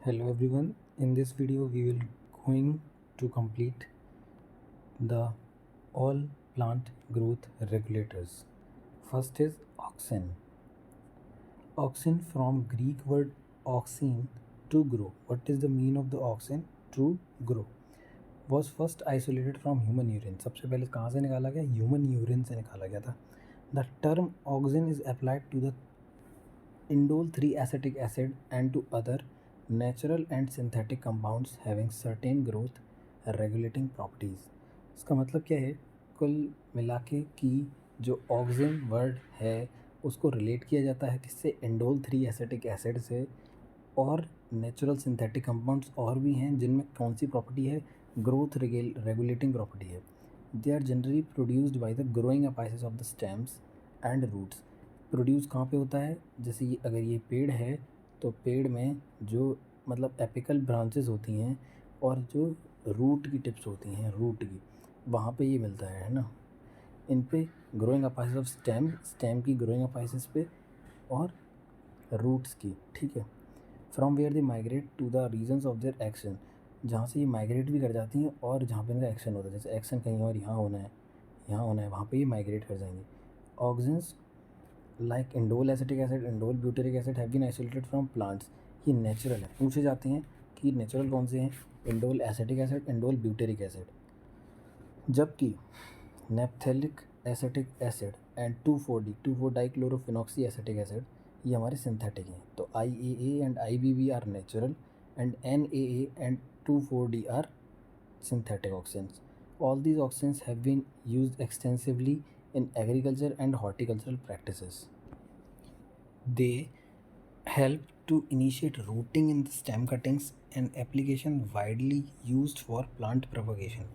Hello everyone. In this video we will going to complete the all plant growth regulators. First is auxin. Auxin from Greek word auxin, to grow. What is the meaning of the auxin? To grow. Was first isolated from human urine. सबसे पहले कहाँ से निकाला गया? Human urine से निकाला गया था. The term auxin is applied to the indole 3-acetic acid and to other natural and synthetic compounds having certain growth regulating properties. इसका मतलब क्या है? कुल मिला के कि जो ऑक्सिन वर्ड है उसको रिलेट किया जाता है किससे? इंडोल 3-एसिटिक एसिड से, और नेचुरल सिंथेटिक कंपाउंड्स और भी हैं जिनमें कौन सी प्रॉपर्टी है? ग्रोथ रेगुलेटिंग प्रॉपर्टी है. They are generally produced by the growing apices of the stems and roots. Produce कहाँ पे होता है? जैसे ये अगर ये पेड़ है तो पेड़ में जो मतलब एपिकल ब्रांचेस होती हैं और जो रूट की टिप्स होती हैं रूट की, वहाँ पे ये मिलता है ना. इन पे ग्रोइंग अपाइसिस ऑफ स्टेम की ग्रोइंग अपाइसिस पे और रूट्स की. ठीक है. From where they migrate to the regions of their action. जहाँ से ये माइग्रेट भी कर जाती हैं और जहाँ पे इनका एक्शन होता है, जैसे एक्शन कहीं और यहाँ होना है वहाँ पे ये माइग्रेट कर जाएंगे. Auxins like indole acetic acid, indole butyric acid have been isolated from plants. ये नेचुरल है. पूछे जाते हैं कि नेचुरल कौन से हैं? Indole acetic acid, indole butyric acid. जबकि naphthalic acetic acid and 2,4-D dichlorophenoxy acetic acid ये हमारे सिंथेटिक हैं. तो IAA and IBB are natural and NAA and 2,4-D are synthetic auxins. All these auxins have been used extensively in agriculture and horticultural practices. They help to initiate rooting in the stem cuttings and application widely used for plant propagation.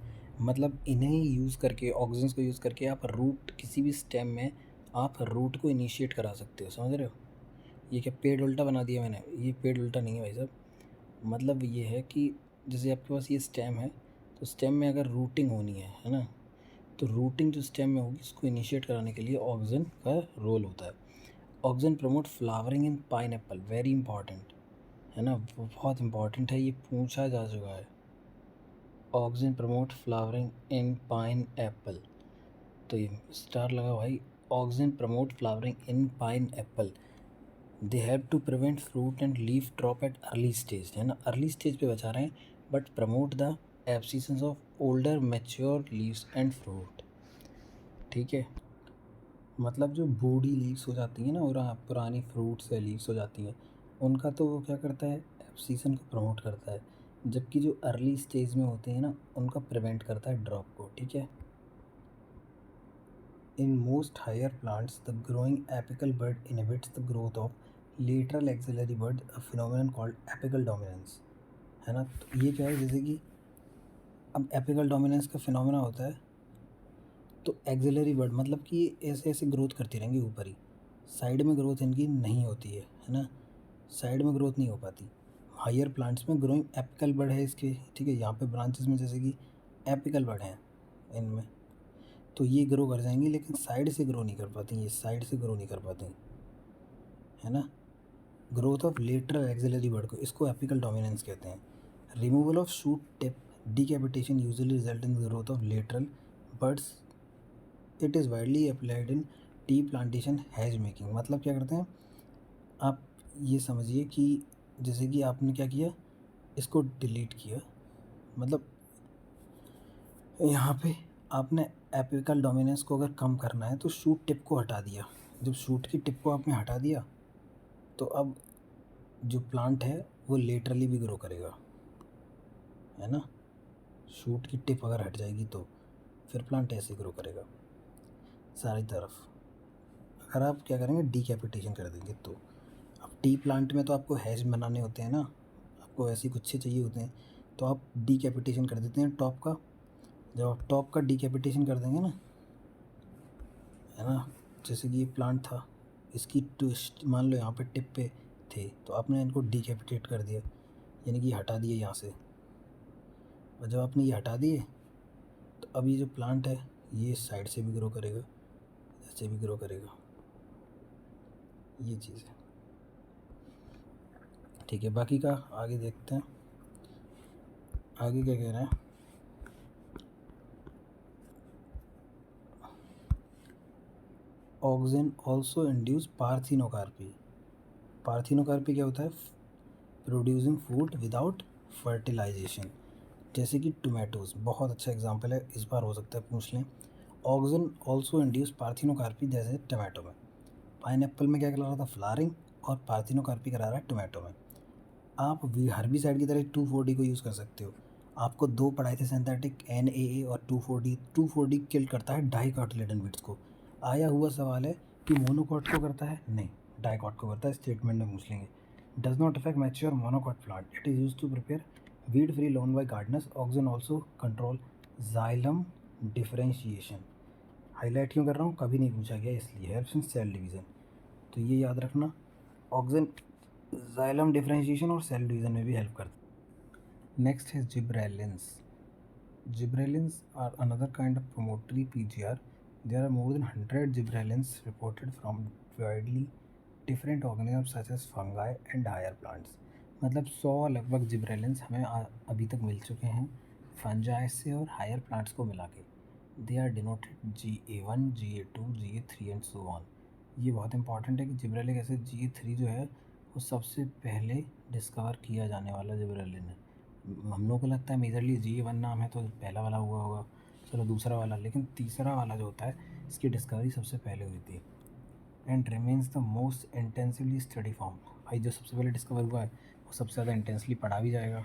मतलब इन्हें use करके, oxygen को use करके आप root किसी भी stem में आप रूट को इनिशिएट करा सकते हो. समझ रहे हो? ये क्या पेड़ उल्टा बना दिया मैंने? ये पेड़ उल्टा नहीं है भाई साहब. मतलब ये है कि जैसे आपके पास ये स्टेम है तो स्टेम में अगर रूटिंग होनी है ना, तो रूटिंग जो स्टेम में होगी उसको इनिशिएट कराने के लिए ऑक्सिन का रोल होता है. Auxin promote flowering in pine Apple. Very important है ना, बहुत इंपॉर्टेंट है, ये पूछा जा चुका है. Auxin promote flowering in pineapple. तो ये स्टार लगा भाई. Auxin promote flowering in pineapple. They have to prevent fruit and leaf drop at early stage. है ना, अर्ली स्टेज पे बचा रहे हैं, but promote the abscission of older mature leaves and fruit. ठीक है. मतलब जो बूढ़ी लीव्स हो जाती हैं ना और पुरानी फ्रूट से लीव्स हो जाती हैं उनका तो वो क्या करता है? एब्सिसन को प्रमोट करता है. जबकि जो अर्ली स्टेज में होते हैं ना उनका प्रिवेंट करता है ड्रॉप को. ठीक है. In most higher plants, the growing apical bud inhibits the growth of lateral axillary bud, a phenomenon called apical dominance. है ना. तो ये क्या है? जैसे कि अब एपिकल डोमिनेंस का फिनोमेना होता है तो एक्सिलरी बड मतलब कि ये ऐसे ऐसे ग्रोथ करती रहेंगी ऊपर ही, साइड में ग्रोथ इनकी नहीं होती है ना, साइड में ग्रोथ नहीं हो पाती. हायर प्लांट्स में ग्रोइंग एपिकल बड है इसके. ठीक है. यहाँ पे ब्रांचेस में जैसे कि एपिकल बड हैं इनमें, तो ये ग्रो कर जाएंगी लेकिन साइड से ग्रो नहीं कर पाती. ये साइड से ग्रो नहीं कर पाती है ना. ग्रोथ ऑफ लेटरल एक्सिलरी बड को, इसको एपिकल डोमिनेंस कहते हैं. Removal of shoot tip decapitation usually result in growth of lateral buds. It is widely applied in tea plantation has making. मतलब क्या करते हैं आप? ये समझिए कि जैसे कि आपने क्या किया, इसको डिलीट किया, मतलब यहाँ पे आपने एपिकल डोमिनेंस को अगर कम करना है तो शूट टिप को हटा दिया. जब शूट की टिप को आपने हटा दिया तो अब जो प्लांट है वो लेटरली भी ग्रो करेगा. है ना. शूट की टिप अगर हट जाएगी तो फिर प्लांट ऐसे ग्रो करेगा सारी तरफ. अगर आप क्या करेंगे? डीकैपिटेशन कर देंगे तो. अब टी प्लांट में तो आपको हैज बनाने होते हैं ना, आपको ऐसे गुच्छे चाहिए होते हैं, तो आप डीकैपिटेशन कर देते हैं टॉप का. जब आप टॉप का डीकैपिटेशन कर देंगे ना, है ना, जैसे कि ये प्लांट था, इसकी ट्विस्ट मान लो यहाँ पे टिप पे थे तो आपने इनको डीकैपिटेट कर दिया, यानी कि हटा दिए यहाँ से. और जब आपने ये हटा दिए तो अब ये जो प्लांट है ये साइड से भी ग्रो करेगा, ऐसे भी ग्रो करेगा. ये चीज़ है. ठीक है, बाकी का आगे देखते हैं। आगे क्या कह रहे हैं। Auxin also induce parthenocarpy. Parthenocarpy क्या होता है? Producing food without fertilization. जैसे कि टोमेटोज बहुत अच्छा एग्जांपल है, इस बार हो सकता है पूछ लें। ऑक्सिन ऑल्सो इंड्यूस पार्थिनोकार्पी, जैसे टोमेटो में। पाइनएप्पल में क्या करा रहा था? फ्लावरिंग। और पार्थिनोकार्पी करा रहा है टोमेटो में। आप हर्बिसाइड की तरह 2,4-D को यूज़ कर सकते हो। आपको दो पढ़ाए थे सिंथेटिक, NAA और 2,4-D। 2,4-D किल करता है डाइकोटिलेडोन को। आया हुआ सवाल है कि मोनोकॉट को करता है? नहीं, डाइकॉट को करता है। स्टेटमेंट में पूछ लेंगे। Does not affect mature monocot plant, it is use to prepare weed free lawn by gardeners. Auxin also control xylem differentiation. Highlight क्यों कर रहा हूँ? कभी नहीं पूछा गया इसलिए। हेल्प्स इन सेल डिवीज़न, तो ये याद रखना। ऑक्सिन जाइलम डिफरेंशिएशन और सेल डिवीज़न में भी हेल्प करता है। नेक्स्ट है gibberellins. Gibberellins are another kind of promotory PGR. There are more than 100 gibberellins reported from widely different organisms such as fungi and higher plants. मतलब 100 लगभग gibberellins हमें अभी तक मिल चुके हैं फंजाई से और हायर प्लांट्स को मिला के। They are denoted GA1, GA2, GA3 and so on. ये बहुत इंपॉर्टेंट है कि जिब्रेलिक एसिड GA3 जो है वो सबसे पहले डिस्कवर किया जाने वाला जिब्रेलिन है। हम लोग को लगता है मेजरली GA1 नाम है तो पहला वाला हुआ होगा, चलो दूसरा वाला, लेकिन तीसरा वाला जो होता है इसकी डिस्कवरी सबसे पहले हुई थी। And remains the most intensively study form. भाई जो सबसे पहले डिस्कवर हुआ है वो सबसे ज़्यादा इंटेंसली पढ़ा भी जाएगा।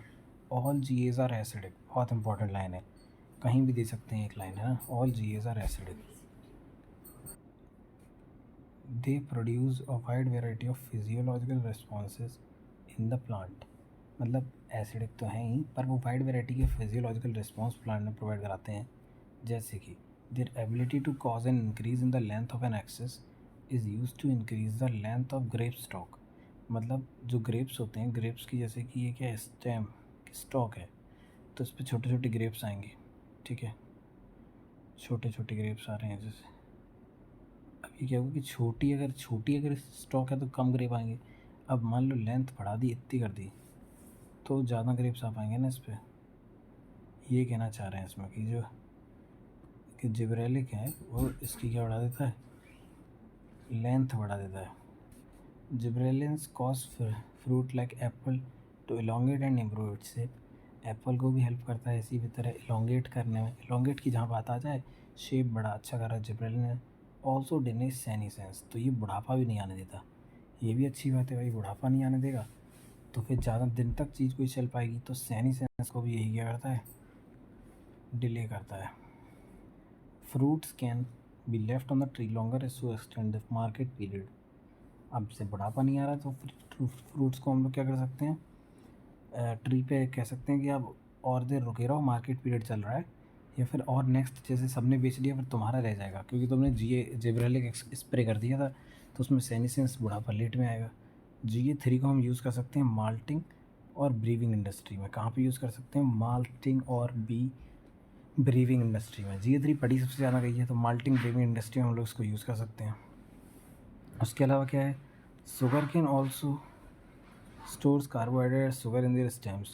ऑल GAs आर एसिडिक, बहुत इंपॉर्टेंट लाइन है, कहीं भी दे सकते हैं एक लाइन है ना। All GAs are acidic, they produce a wide variety of physiological responses in the plant. मतलब एसिडिक तो हैं ही, पर वो वाइड वेराइटी के फिजियोलॉजिकल रिस्पॉन्स प्लांट में प्रोवाइड कराते हैं। जैसे कि their ability to cause an increase in the length of an axis is use to increase the length of grape stock. मतलब जो ग्रेप्स होते हैं, ग्रेप्स की जैसे कि ये क्या स्टेम स्टॉक है, तो इस पर छोटे छोटे ग्रेप्स आएंगे, ठीक है, छोटे छोटे ग्रेप्स आ रहे हैं। जैसे अभी क्या होगा कि छोटी अगर स्टॉक है तो कम ग्रेप आएंगे। अब मान लो लेंथ बढ़ा दी, इतनी कर दी, तो ज़्यादा ग्रेप्स आ पाएंगे ना इस पर। ये कहना चाह रहे हैं इसमें कि जो कि जिब्रेलिक है वो इसकी क्या बढ़ा देता है? लेंथ बढ़ा देता है। Gibberellins cause fruit like apple to elongate and improve its shape. Apple को भी हेल्प करता है इसी भी तरह इलोंगेट करने में। इलोंगेट की जहाँ बात आ जाए, शेप बड़ा अच्छा कर रहा है जिब्रेलिन। ऑल्सो डिनेज सेनीसेंस, तो ये बुढ़ापा भी नहीं आने देता। ये भी अच्छी बात है भाई, बुढ़ापा नहीं आने देगा तो फिर ज़्यादा दिन तक चीज़ कोई चल पाएगी। तो सेनीसेंस को भी यही क्या करता है? डिले करता है। Fruits can be left on the tree longer as to extend the market period. अब से बुढ़ापा नहीं आ रहा तो फ्रूट्स को हम लोग क्या कर सकते हैं? ट्री पे कह सकते हैं कि आप और देर रुके रहो, मार्केट पीरियड चल रहा है। या फिर और नेक्स्ट जैसे सबने बेच लिया फिर तुम्हारा रह जाएगा, क्योंकि तुमने जिब्रेलिक स्प्रे कर दिया था, तो उसमें सेनीसेंस बुढ़ापा लेट में आएगा। GA3 को हम यूज़ कर सकते हैं माल्टिंग और ब्रीविंग इंडस्ट्री में। कहाँ पे यूज़ कर सकते हैं? माल्टिंग और ब्रीविंग इंडस्ट्री में। GA3 पड़ी सबसे ज़्यादा गई है, तो माल्टिंग ब्रीविंग इंडस्ट्री में हम लोग इसको यूज़ कर सकते हैं। उसके अलावा क्या है? Sugar cane also stores carbohydrate sugar in their stems.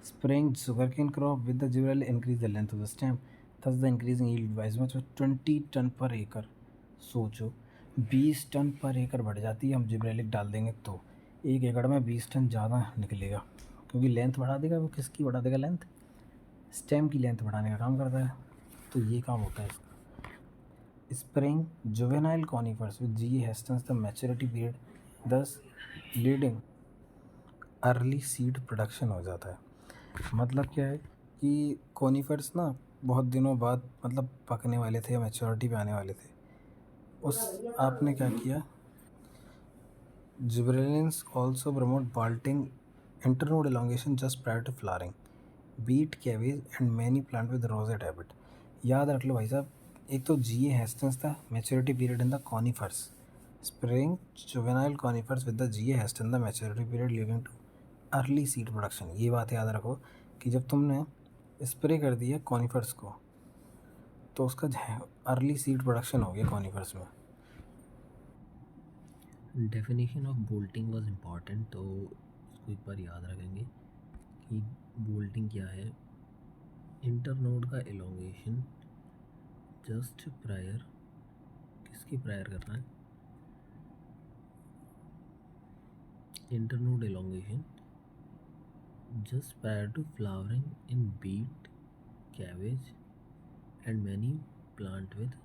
Spraying sugarcane crop with the gibberella increase the length of the stem, thus the increasing yield by as much as 20 ton पर एकड़। सोचो 20 टन पर एकड़ बढ़ जाती है हम gibberellic डाल देंगे तो 1 एकड़ में 20 टन ज़्यादा निकलेगा, क्योंकि लेंथ बढ़ा देगा। वो किसकी बढ़ा देगा? लेंथ, स्टेम की लेंथ बढ़ाने का काम करता है। तो ये काम होता है इसका। Spraying juvenile conifers with GA hastens the maturity period, thus leading early seed production हो जाता है। मतलब क्या है कि कॉनिफर्स ना बहुत दिनों बाद मतलब पकने वाले थे या मैच्योरिटी पे आने वाले थे, उस आपने क्या किया? Gibberellins also promote bolting internode elongation just prior to flowering, beet cabbage and many plant with rosette habit. याद रख लो भाई साहब, एक तो GA हेस्टेंस था, maturity period in the conifers. Spraying juvenile conifers with the GA hastens the maturity period leading to early seed production. ये बात याद रखो कि जब तुमने स्प्रे कर दिया कॉनिफर्स को तो उसका अर्ली सीड प्रोडक्शन हो गया कॉनिफर्स में। Definition of bolting was important, तो इसको एक बार याद रखेंगे कि बोल्टिंग क्या है। इंटरनोड का एलोंगेशन जस्ट प्रायर, किसकी प्रायर करना है, internode elongation just prior to flowering in beet, cabbage and many plant with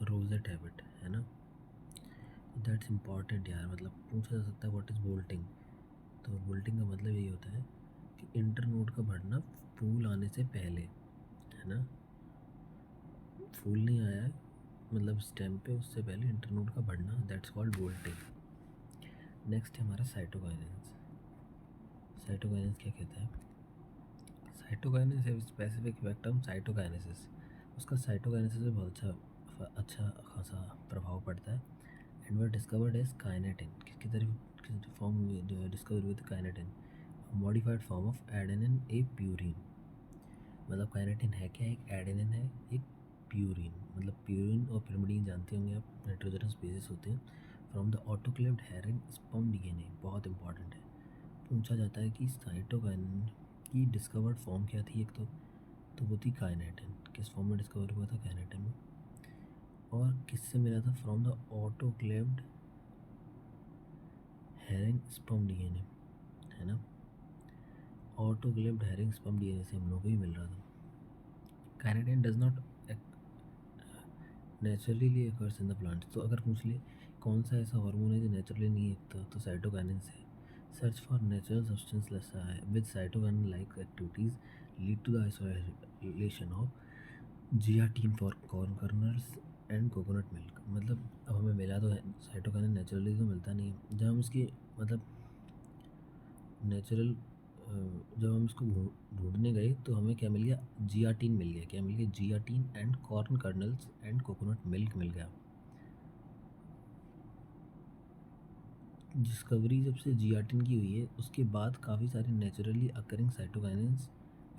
rosette habit, है ना। दैट्स इम्पॉर्टेंट यार, मतलब पूछा जा सकता है व्हाट इज़ बोल्टिंग। तो बोल्टिंग का मतलब यही होता है कि इंटरनोड का बढ़ना फूल आने से पहले, है ना। फूल नहीं आया है मतलब स्टेम पे, उससे पहले इंटरनोड का बढ़ना, दैट्स कॉल्ड बोल्टिंग। नेक्स्ट है हमारा साइटोकाइनेंस। साइटोकाइनेंस क्या कहता है? साइटोकाइनेसिस है स्पेसिफिक इफेक्ट ऑन साइटोकाइनेसिस। उसका साइटोकाइनेसिस में बहुत अच्छा खासा प्रभाव पड़ता है। And were discovered as kinetin, किसकी तरफ form discover with kinetin, modified form of adenine a purine. मतलब काइनेटिन है क्या? एक एडेनिन है, एक प्यूरिन। मतलब प्यूरिन और पिरिमिडीन जानते होंगे आप, नाइट्रोजनस बेसिस होते हैं from the autoclaved herring sperm DNA. बहुत इंपॉर्टेंट है। पूछा जाता है कि साइटोकाइनेटिन की डिस्कवर्ड फॉर्म क्या थी? एक तो वो थी काइनेटिन। किस फॉर्म में डिस्कवर हुआ था? काइनेटिन में। और किससे मिला था? From the autoclaved herring sperm DNA, है ना। ऑटोक्लेव्ड हेरिंग स्पर्म डीएनए से हम लोग को ही मिल रहा था। Kinetin does not naturally occurs in the plant. तो अगर पूछ ले कौन सा ऐसा हार्मोन है जो नेचुरली नहीं एकता, तो साइटोकाइनिन है। Search for natural substance with cytokinin like activities lead to the isolation of zeatin for corn kernels and coconut milk. मतलब अब हमें मिला तो साइटोकाइनिन नेचुरली तो मिलता नहीं है। जब हम इसकी मतलब नेचुरल जब हम इसको ढूंढने गए तो हमें क्या मिल गया? जियाटीन मिल गया। क्या मिल गया? Zeatin and corn kernels and coconut milk मिल गया। डिस्कवरी जब से जियाटिन की हुई है उसके बाद काफ़ी सारे नेचुरली अकरिंग साइटोकाइनेंस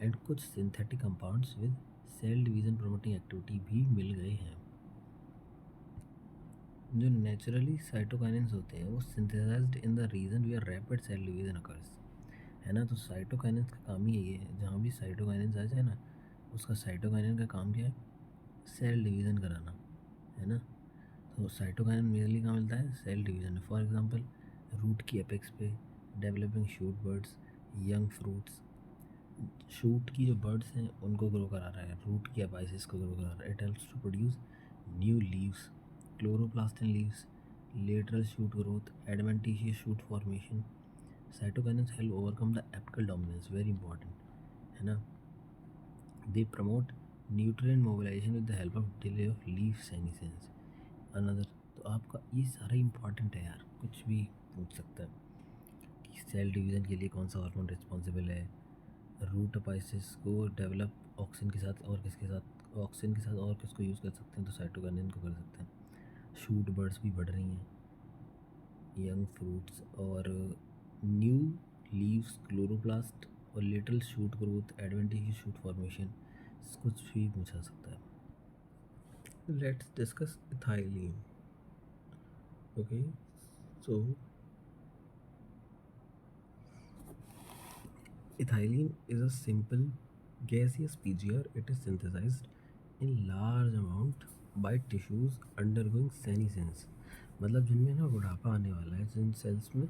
एंड कुछ synthetic compounds with cell division promoting activity भी मिल गए हैं। जो नेचुरली साइटोकाइनेंस होते हैं वो synthesized in the region where rapid cell division occurs, है ना। तो साइटोकाइनेंस का काम ही यही है, जहाँ भी साइटोकाइनेंस आ जाए ना, उसका साइटोकाइनेंस का काम क्या है? सेल डिवीज़न कराना, है ना। तो साइटोकाइनेंस मेनली कहाँ मिलता है? Cell division. For example root की एपेक्स पे, developing shoot buds, young fruits. Shoot की जो बर्ड्स हैं उनको ग्रो करा रहा है, रूट की एपाइसिस को ग्रो करा रहा है। It helps to produce new leaves, chloroplast in leaves, lateral shoot growth, adventitious shoot formation. Cytokinins help overcome the apical dominance, very important, है ना। They promote nutrient mobilization with the help of delay of leaf senescence another. तो आपका ये सारा important है यार, कुछ भी पूछ सकता है कि सेल डिवीज़न के लिए कौन सा हार्मोन रिस्पॉन्सिबल है, रूट अपाइसिस को डेवलप ऑक्सिन के साथ और किसके साथ, ऑक्सिन के साथ और किसको यूज़ कर सकते हैं? तो साइटोकाइनेन को कर सकते हैं। शूट बर्ड्स भी बढ़ रही हैं, यंग फ्रूट्स और न्यू लीव्स, क्लोरोप्लास्ट और little shoot growth, adventitious shoot formation, कुछ भी पूछा सकता है। Let's discuss ethylene. Okay, so ethylene is a simple gaseous PGR. It is synthesized in large amount by tissues undergoing senescence। मतलब जिनमें ना बुढ़ापा आने वाला है, जिन सेल्स में,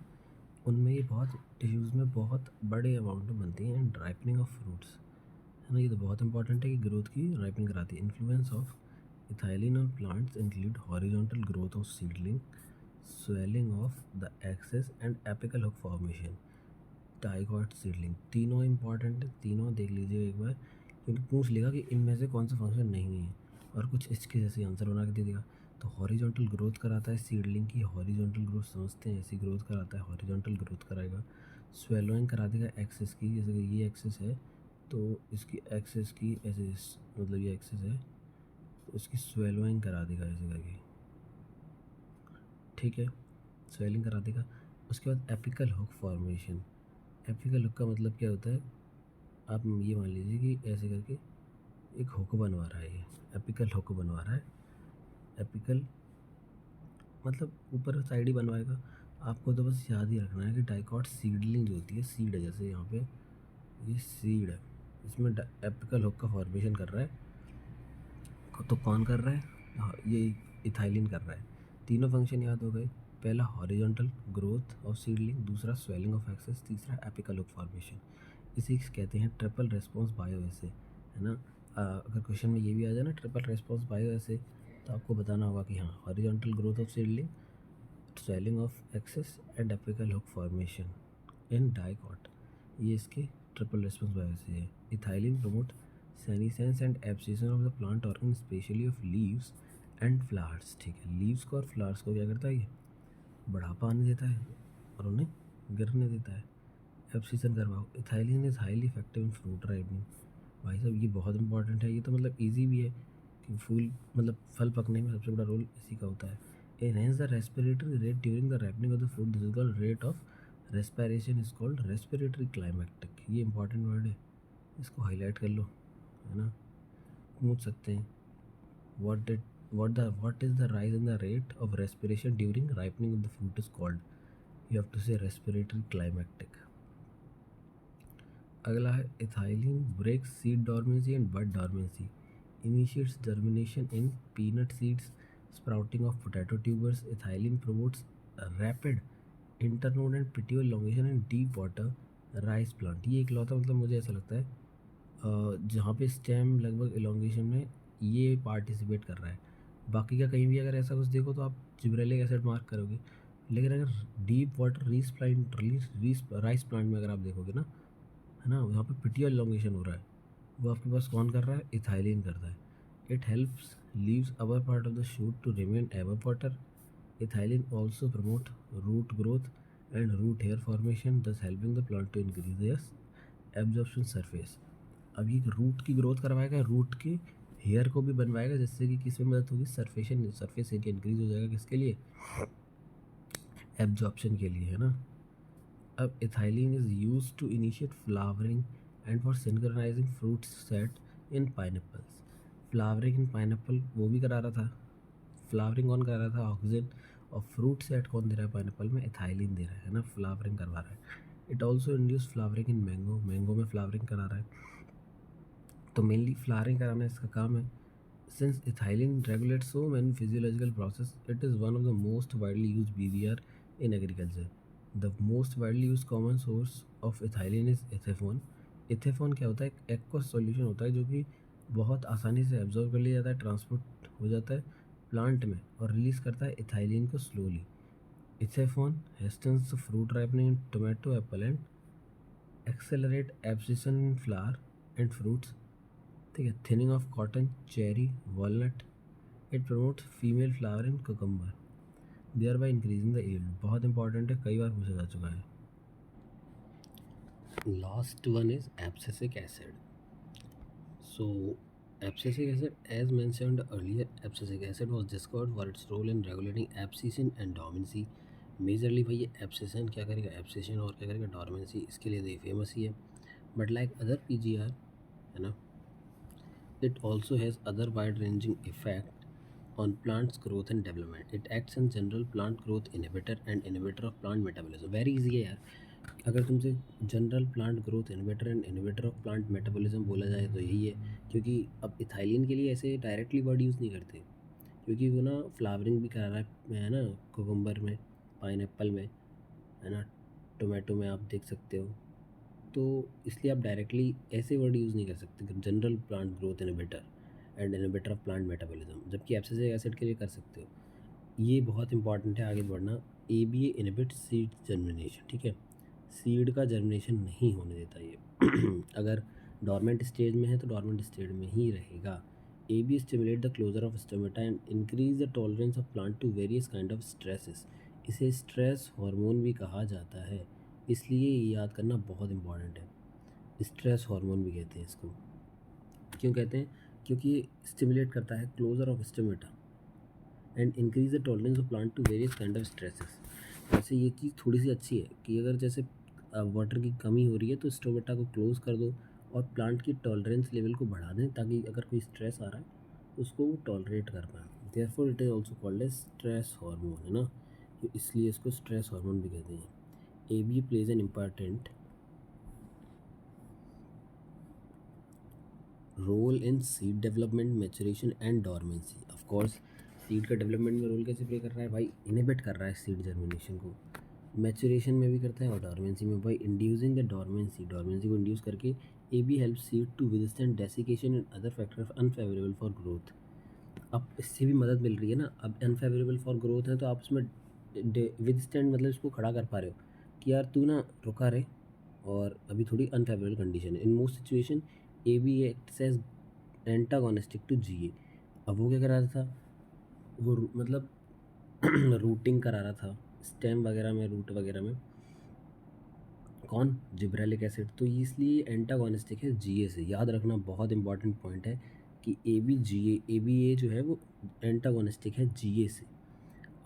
उनमें ये बहुत टिश्यूज़ में बहुत बड़े अमाउंट में बनती हैं। एंड राइपनिंग ऑफ फ्रूट्स, है ना। ये तो बहुत इंपॉर्टेंट है कि ग्रोथ की राइपनिंग कराती है। Influence of ethylene on plants include horizontal growth of seedling, swelling of the axis and apical hook formation, dicot seedling. तीनों इंपॉर्टेंट है, तीनों देख लीजिए एक बार, क्योंकि पूछ लेगा कि इनमें से कौन सा फंक्शन नहीं है और कुछ इसके जैसे आंसर बना के दे देगा। तो हॉरिजॉन्टल ग्रोथ कराता है सीडलिंग की, हॉरिजॉन्टल ग्रोथ समझते हैं, ऐसी ग्रोथ कराता है, हॉरिजॉन्टल ग्रोथ कराएगा। स्वेलोइंग करा देगा एक्सेस की, जैसे कि ये एक्सेस है तो इसकी एक्सेस की ऐसे, मतलब ये एक्सेस है तो इसकी स्वेलोइंग करा देगा ऐसे करके, ठीक है, स्वेलिंग करा देगा। उसके बाद apical hook formation. Apical hook का मतलब क्या होता है? आप ये मान लीजिए कि ऐसे करके एक हुक बनवा रहा है, ये एपिकल हुक बनवा रहा है। एपिकल मतलब ऊपर साइड ही बनवाएगा, आपको तो बस याद ही रखना है कि डाइकॉट सीडलिंग जो होती है, सीड है, जैसे यहाँ पे ये सीड है, इसमें एपिकल हुक का फॉर्मेशन कर रहा है, तो कौन कर रहा है? हाँ, ये इथाइलिन कर रहा है। तीनों फंक्शन याद हो गए। पहला हॉरिजॉन्टल ग्रोथ ऑफ सीडलिंग, दूसरा स्वेलिंग ऑफ एक्सेस, तीसरा एपिकल हुक फॉर्मेशन। इसे कहते हैं ट्रिपल रेस्पॉन्स बायो एसे, है ना। अगर क्वेश्चन में ये भी आ जाए ना ट्रिपल रेस्पॉन्स बायो एसे, तो आपको बताना होगा कि हाँ, horizontal growth of seedling, swelling of axis and apical hook formation in dicot, ये इसके ट्रिपल रेस्पॉन्स बायो एसे है। Ethylene promote senescence and abscission of the plant organ, specially of leaves and flowers. ठीक है, leaves को और flowers को क्या करता है? ये बढ़ापा आने देता है और उन्हें गिरने देता है। एब्सिशन करवाओ। Ethylene is highly effective in fruit ripening. भाई साहब ये बहुत इंपॉर्टेंट है, ये तो मतलब ईजी भी है कि फूल मतलब फल पकने में सबसे बड़ा रोल इसी का होता है। Enhance the respiratory rate during the ripening of the fruit, this is called rate of respiration is called respiratory climactic. ये इंपॉर्टेंट वर्ड है, इसको हाईलाइट कर लो, है ना। पूछ सकते हैं what is the rise in the rate of respiration during ripening of the fruit is called? You have to say respiratory climactic. अगला है ethylene breaks seed dormancy and bud dormancy, initiates germination in peanut seeds, sprouting of potato tubers. Ethylene promotes rapid internode and petiole elongation in deep water rice plant. ये इकलौता मतलब मुझे ऐसा लगता है जहाँ पे स्टेम लगभग इलोंगेशन में ये पार्टिसिपेट कर रहा है। बाकी का कहीं भी अगर ऐसा कुछ देखो तो आप जिब्रेलिक एसिड मार्क करोगे, लेकिन अगर डीप वाटर राइस प्लांट में अगर आप देखोगे ना, है ना, यहाँ पे पिटियल इलोंगेशन हो रहा है, वो आपके पास कौन कर रहा है? इथाइलिन कर रहा है। It helps leaves our part of the shoot to remain above water. Ethylene also promote root growth and root hair formation, thus helping the plant to increase their absorption surface. अब ये root की growth करवाएगा, root के hair को भी बनवाएगा, जिससे कि किस में मदद होगी? सरफेस एरिया इंक्रीज हो जाएगा, किसके लिए? एब्जॉर्प्शन के लिए, है ना। अब ethylene is use to initiate flowering and for synchronizing fruit set in pineapples. Flowering in pineapple वो भी करा रहा था। फ्लावरिंग कौन करा रहा था? ऑक्सीजन। और फ्रूट सेट कौन दे रहा है पाइनएप्पल में? इथाइलिन दे रहा है ना, फ्लावरिंग करवा रहा है। It also induce flowering in mango, mango में फ्लावरिंग करा रहा है, तो मेनली फ्लावरिंग कराना इसका काम है। Since ethylene regulates so many physiological process, it is one of the most widely use BBR in agriculture. The most widely use common source of ethylene is ethephon. Ethephon क्या होता है? एक aqueous solution होता है जो कि बहुत आसानी से एब्जॉर्ब कर लिया जाता है, ट्रांसपोर्ट हो जाता है प्लांट में और रिलीज करता है इथाइलिन को slowly. Ethephon hastens fruit ripening in tomato, apple and accelerate abscission in flower and fruits. ठीक है, thinning of cotton, cherry, walnut. It promote female flower in cucumber, thereby increasing the yield. बहुत important है, कई बार पूछा जा चुका है। Last one is abscisic acid. So abscisic acid, as mentioned earlier, abscisic acid was discovered for its role in regulating abscission and dormancy. Majorly भाई ये एब्सिशन क्या करेगा? एब्सिशन और क्या करेगा? डॉर्मेंसी। इसके लिए तो फेमस ही है, बट लाइक अदर PGR, है ना, it also has other wide-ranging effect on plants growth and development. It acts in general plant growth inhibitor and inhibitor of plant metabolism. Very easy है यार, अगर तुमसे general plant growth inhibitor and inhibitor of plant metabolism बोला जाए तो यही है। क्योंकि अब इथाइलिन के लिए ऐसे डायरेक्टली वर्ड यूज़ नहीं करते, क्योंकि वो ना फ्लावरिंग भी करा रहा है ना, कुकुम्बर में, पाइनएप्पल में, है ना, टोमेटो में आप देख सकते हो, तो इसलिए आप डायरेक्टली ऐसे वर्ड यूज़ नहीं कर सकते, general plant growth inhibitor and inhibitor of plant metabolism, जबकि एब्सिसिक एसिड के लिए कर सकते हो। ये बहुत इंपॉर्टेंट है, आगे बढ़ना। ABA inhibit seed germination. ठीक है, सीड का जर्मिनेशन नहीं होने देता ये अगर डॉर्मेंट स्टेज में है तो डॉर्मेंट स्टेज में ही रहेगा। AB stimulate the closure of stomata and increase the tolerance of plant to various kind of stresses. इसे स्ट्रेस हार्मोन भी कहा जाता है, इसलिए ये याद करना बहुत इंपॉर्टेंट है। स्ट्रेस हार्मोन भी कहते हैं इसको। क्यों कहते हैं? क्योंकि ये स्टिमुलेट करता है closure of stomata and increase the tolerance of plant to various kind of stresses. वैसे ये चीज़ थोड़ी सी अच्छी है कि अगर जैसे वाटर की कमी हो रही है तो स्टोमेटा को क्लोज कर दो और प्लांट की टॉलरेंस लेवल को बढ़ा दें, ताकि अगर कोई स्ट्रेस आ रहा है उसको वो टॉलरेट कर पाए। Therefore it is also called as stress hormone, है ना, तो इसलिए इसको स्ट्रेस हार्मोन भी कहते हैं। ABA plays an important role in seed development, maturation and dormancy. Of course seed का डेवलपमेंट में रोल कैसे प्ले कर रहा है भाई, इनहिबिट कर रहा है सीड जर्मिनेशन को, मैचुरेशन में भी करता है और डॉर्मेंसी में भाई इंड्यूसिंग द डॉर्मेंसी, डॉर्मेंसी को इंड्यूस करके AB help seed to withstand desiccation and other factor unfavourable for growth. अब इससे भी मदद मिल रही है ना, अब अनफेवरेबल फॉर ग्रोथ है तो आप उसमें विदस्टैंड मतलब इसको खड़ा कर पा रहे हो कि यार तू ना रुका रहे और अभी थोड़ी अनफेवरेबल कंडीशन है। In most situation AB acts as antagonistic to GA। अब वो क्या करा रहा था, वो मतलब रूटिंग करा रहा था स्टेम वगैरह में, रूट वगैरह में, कौन, जिब्रेलिक एसिड। तो ये इसलिए एंटागोनिस्टिक है GA से। याद रखना बहुत इंपॉर्टेंट पॉइंट है कि ABA जो है वो एंटागोनिस्टिक है GA से।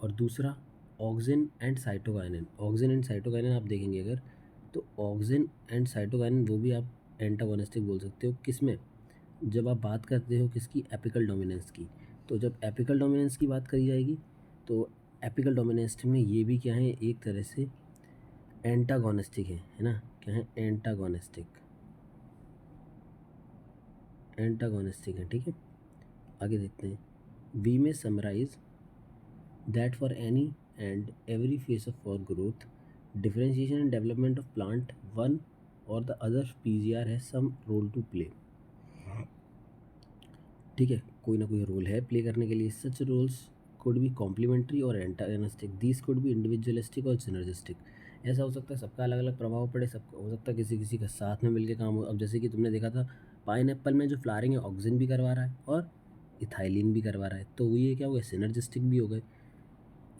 और दूसरा auxin and cytokinin, auxin and cytokinin आप देखेंगे अगर, तो ऑक्सिन एंड साइटोकाइनिन वो भी आप एंटागोनिस्टिक बोल सकते हो। किस में, जब आप बात करते हो किसकी, एपिकल डोमिनेंस की। तो जब एपिकल डोमिनेंस की बात करी जाएगी तो एपिकल डोमिनेंस में ये भी क्या है, एक तरह से एंटागोनिस्टिक है ना, क्या है, एंटागोनिस्टिक है, ठीक है। आगे देखते हैं। We may summarise that for any and every phase of for growth, differentiation and development of plant, one or the other PGR है सम रोल टू प्ले। ठीक है, कोई ना कोई रोल है प्ले करने के लिए। Such roles could be complementary or antagonistic, this could be individualistic or synergistic. ऐसा हो सकता है सबका अलग अलग प्रभाव पड़े, सब हो सकता है किसी किसी का साथ में मिलके काम हो। अब जैसे कि तुमने देखा था पाइनएप्पल में जो फ्लावरिंग है ऑक्सिन भी करवा रहा है और इथाइलिन भी करवा रहा है, तो ये क्या हो गए, सिनर्जिस्टिक भी हो गए।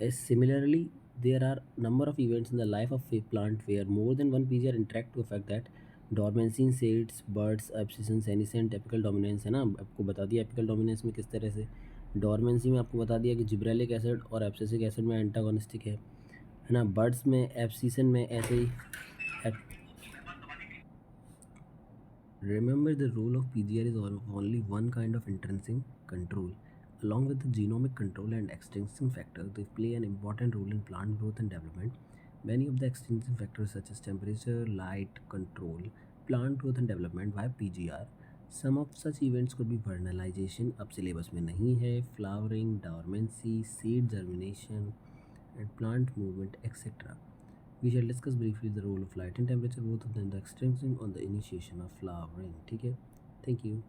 As similarly, there are number of events in the life of a plant where more than one PGR interact to affect that dormancy in seeds, buds, abscission, senescent, apical dominance है ना, आपको बता दिया apical dominance में किस तरह से, dormancy में आपको बता दिया कि जिब्रेलिक एसिड और एब्सिसिक एसिड में एंटागोनिस्टिक है ना, बर्ड्स में, एब्सिसन में ऐसे ही। Remember, the role of PGR is only one kind of intrinsic control. Along with the genomic control and extinction factors, they play an important role in plant growth and development. Many of the extinction factors, such as temperature, light, control, plant growth and development via PGR. Some of such events could be vernalization, अब syllabus में नहीं है, flowering, dormancy, seed germination, and plant movement, etc. We shall discuss briefly the role of light and temperature, both of them the extension on the initiation of flowering. ठीक है, thank you.